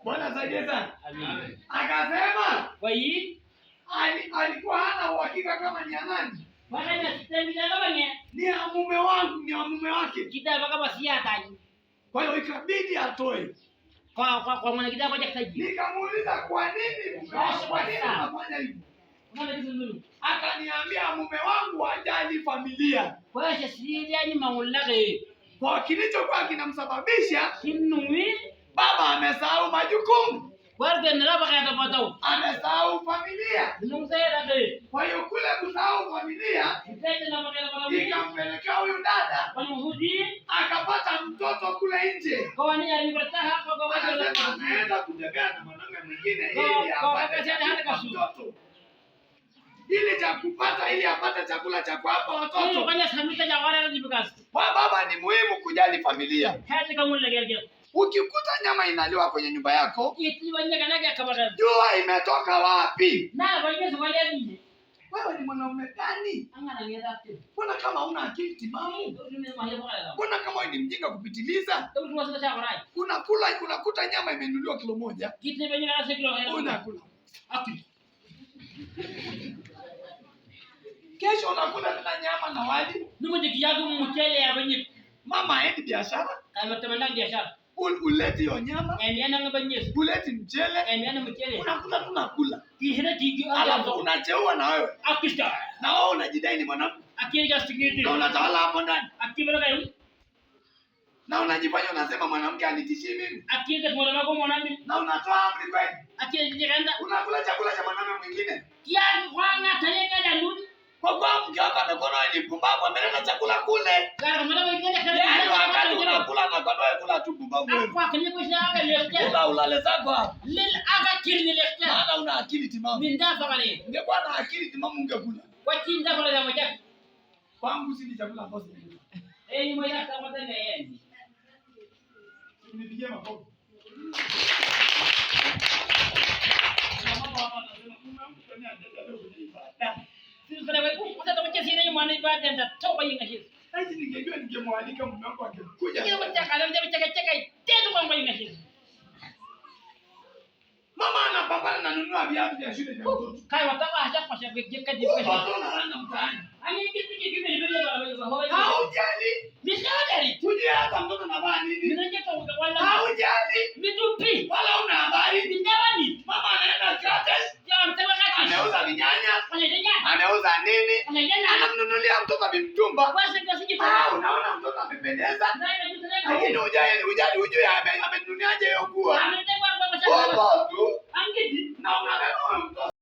Bwana zaidi sana. Amen. Akasema kwa hii alikuwa hana uhakika kama ni nani. Bwana nasitamina kama ni ya mume wangu, ni ya mume wake. Kitabu kama si hataki. Kwa hiyo ikabidi atoe. Kwa mwana kitabu haja kitaji. Nikamuuliza kwa nini mume wangu, kwa nini unafanya hivyo? Akaniambia mume wangu hajali familia. Kwa hiyo sisi ni maulage. Kwa kilichokuwa kinamsababisha kinui baba amesahau majukumu. Warga nalaba kaya tapatao. Amesahau familia. Nungsaye. Kwa hiyo kule kusahau familia ikampelekea huyu dada akapata mtoto kule nje. Anaenda kutembea na mwanaume mwingine ili apate mtoto. Ili cha kupata ili apate chakula cha kuwapa watoto. Kwa baba ni muhimu kujali familia. Ukikuta nyama inaliwa kwenye nyumba yako, jua imetoka wapi? Wewe ni mwanaume gani? Mbona kama huna akili timamu? Mbona kama wewe ni mjinga kupitiliza? Unakuta nyama imenunuliwa kilo moja. Unakula. Kesho unakula tena nyama na wali. Mama haendi biashara. Uleti hiyo nyama. Uleti mchele. Unakula tunakula. Alafu unacheua na wewe. Na wewe unajidai ni mwanamke. Na unatawala hapo ndani. Na unajifanya unasema mwanamke anitishi mimi. Na unatoa amri kweli. Unakula chakula cha mwanaume mwingine. Kwa mke wako amekona ni pumbavu ameleta chakula kule. Yaani wakati unakula na kwa wewe kula tu pumbavu. Kula ulale zako hapo. Maana una akili timamu. Ungekuwa na akili timamu ungekula. Kwangu si ni chakula ambacho nimekula. Nipigie makofi. Haiti ningejua ningemwalika mume wangu angekuja. Mama anapambana na nunua viatu vya shule vya mtoto. Haujali. Kujia hata mtoto anavaa nini?